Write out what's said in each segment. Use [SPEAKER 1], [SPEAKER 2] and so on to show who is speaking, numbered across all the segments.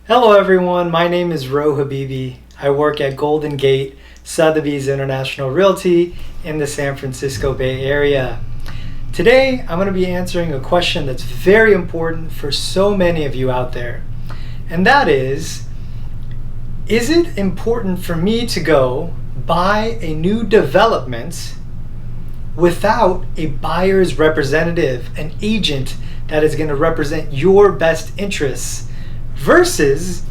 [SPEAKER 1] Hello everyone, my name is Roh Habibi. I work at Golden Gate Sotheby's International Realty in the San Francisco Bay Area. Today I'm going to be answering a question that's very important for so many of you out there. And that is it important for me to go buy a new development without a buyer's representative, an agent that is going to represent your best interests, versus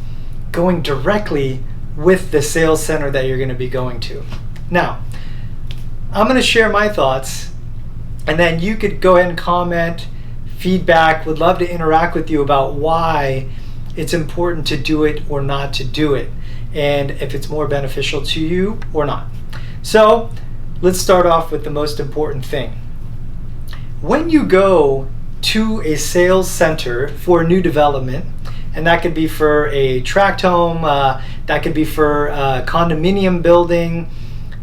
[SPEAKER 1] going directly with the sales center that you're going to be going to? Now, I'm going to share my thoughts, and then you could go ahead and comment, feedback. Would love to interact with you about why it's important to do it or not to do it, and if it's more beneficial to you or not. So let's start off with the most important thing. When you go to a sales center for a new development, and that could be for a tract home, that could be for a condominium building,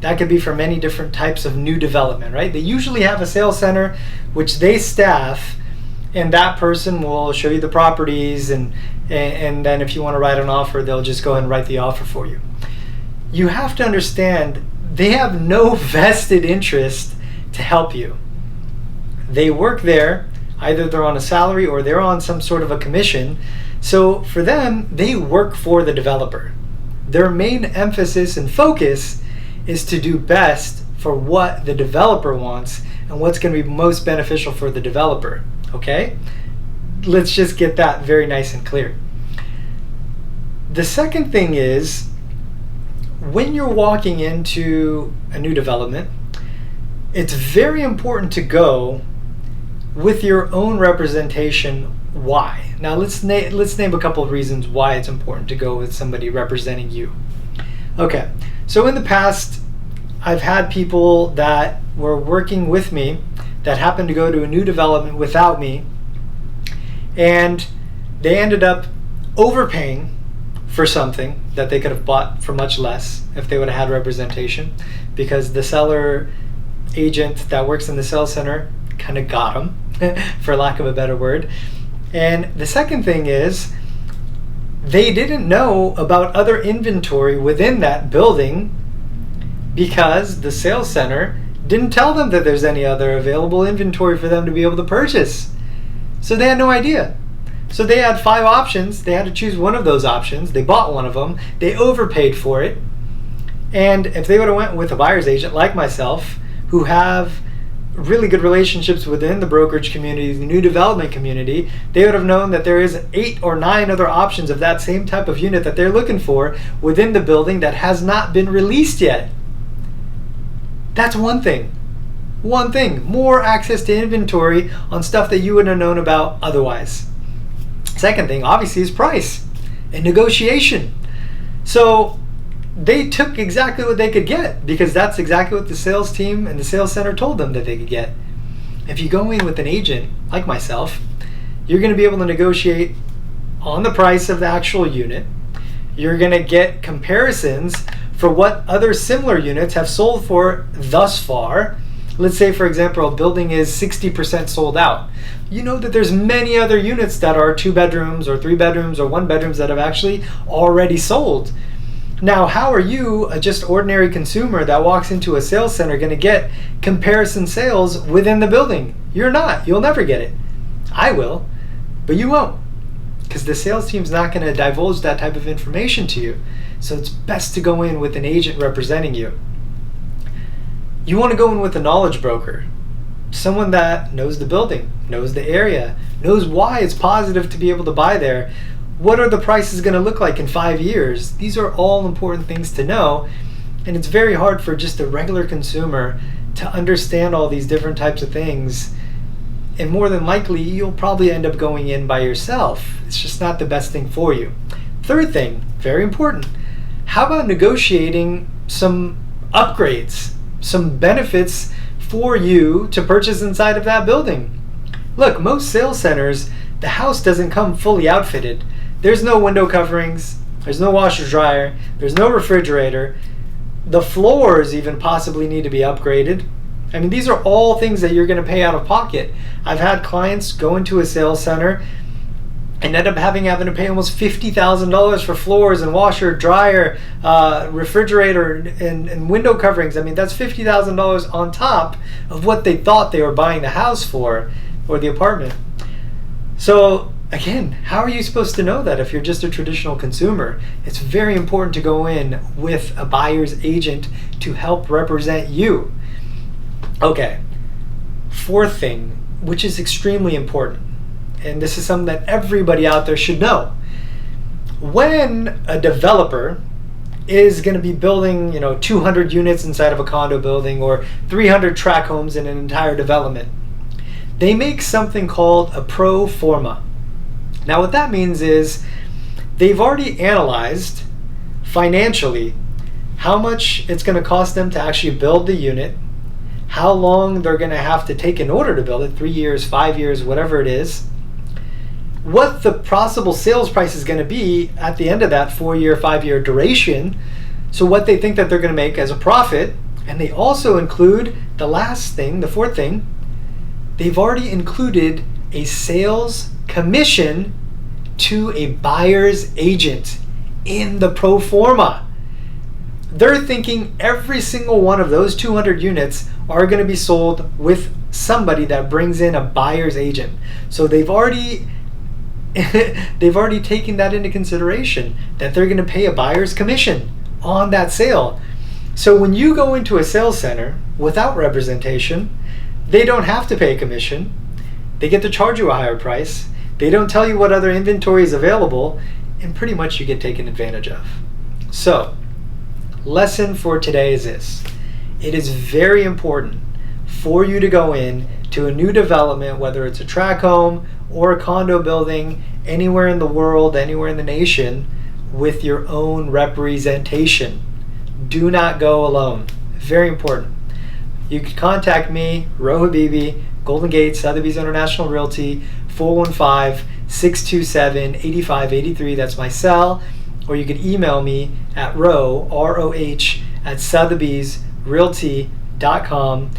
[SPEAKER 1] that could be for many different types of new development, right? They usually have a sales center which they staff, and that person will show you the properties, and then if you want to write an offer, they'll just go ahead and write the offer for you. You have to understand they have no vested interest to help you. They work there, either they're on a salary or they're on some sort of a commission. So for them, they work for the developer. Their main emphasis and focus is to do best for what the developer wants and what's going to be most beneficial for the developer. Okay? Let's just get that very nice and clear. The second thing is, when you're walking into a new development, it's very important to go with your own representation. Why? Now let's name a couple of reasons why it's important to go with somebody representing you. Okay, so in the past, I've had people that were working with me that happened to go to a new development without me, and they ended up overpaying for something that they could have bought for much less if they would have had representation, because the seller agent that works in the sales center kind of got them, for lack of a better word. And the second thing is, they didn't know about other inventory within that building because the sales center didn't tell them that there's any other available inventory for them to be able to purchase. So they had no idea. So they had 5 options. They had to choose one of those options. They bought one of them. They overpaid for it. And if they would have went with a buyer's agent like myself, who have really good relationships within the brokerage community, the new development community, they would have known that there is 8 or 9 other options of that same type of unit that they're looking for within the building that has not been released yet. That's one thing. One thing. More access to inventory on stuff that you wouldn't have known about otherwise. Second thing, obviously, is price and negotiation. So they took exactly what they could get, because that's exactly what the sales team and the sales center told them that they could get. If you go in with an agent like myself, you're going to be able to negotiate on the price of the actual unit. You're going to get comparisons for what other similar units have sold for thus far. Let's say, for example, a building is 60% sold out. You know that there's many other units that are 2 bedrooms or 3 bedrooms or 1 bedrooms that have actually already sold. Now, how are you, a just ordinary consumer that walks into a sales center, going to get comparison sales within the building? You're not. You'll never get it. I will, but you won't, because the sales team's not going to divulge that type of information to you. So it's best to go in with an agent representing you. You want to go in with a knowledge broker, someone that knows the building, knows the area, knows why it's positive to be able to buy there. What are the prices going to look like in 5 years? These are all important things to know, and it's very hard for just a regular consumer to understand all these different types of things, and more than likely you'll probably end up going in by yourself. It's just not the best thing for you. Third thing, very important, how about negotiating some upgrades, some benefits for you to purchase inside of that building? Look, most sales centers, the house doesn't come fully outfitted. There's no window coverings, there's no washer dryer, there's no refrigerator. The floors even possibly need to be upgraded. I mean, these are all things that you're going to pay out of pocket. I've had clients go into a sales center and end up having to pay almost $50,000 for floors and washer, dryer, refrigerator, and window coverings. I mean, that's $50,000 on top of what they thought they were buying the house for or the apartment. So again, how are you supposed to know that if you're just a traditional consumer? It's very important to go in with a buyer's agent to help represent you. Okay, fourth thing, which is extremely important, and this is something that everybody out there should know. When a developer is going to be building, 200 units inside of a condo building or 300 tract homes in an entire development, they make something called a pro forma. Now what that means is they've already analyzed financially how much it's going to cost them to actually build the unit, how long they're going to have to take in order to build it, 3 years, 5 years, whatever it is, what the possible sales price is going to be at the end of that 4-year, 5-year duration, so what they think that they're going to make as a profit. And they also include the last thing, the fourth thing, they've already included a sales commission to a buyer's agent in the pro forma. They're thinking every single one of those 200 units are going to be sold with somebody that brings in a buyer's agent. So they've already taken that into consideration, that they're going to pay a buyer's commission on that sale. So when you go into a sales center without representation, they don't have to pay a commission. They get to charge you a higher price. They don't tell you what other inventory is available, and pretty much you get taken advantage of. So, lesson for today is this. It is very important for you to go in to a new development, whether it's a tract home or a condo building, anywhere in the world, anywhere in the nation, with your own representation. Do not go alone. Very important. You can contact me, Roh Habibi, Golden Gate, Sotheby's International Realty, 415-627-8583. That's my cell. Or you can email me at Roh, R-O-H, at sotheby'srealty.com.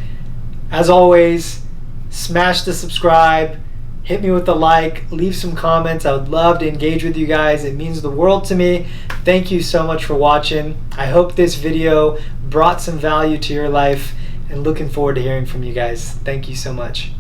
[SPEAKER 1] As always, smash the subscribe, hit me with the like, leave some comments. I would love to engage with you guys. It means the world to me. Thank you so much for watching. I hope this video brought some value to your life, and looking forward to hearing from you guys. Thank you so much.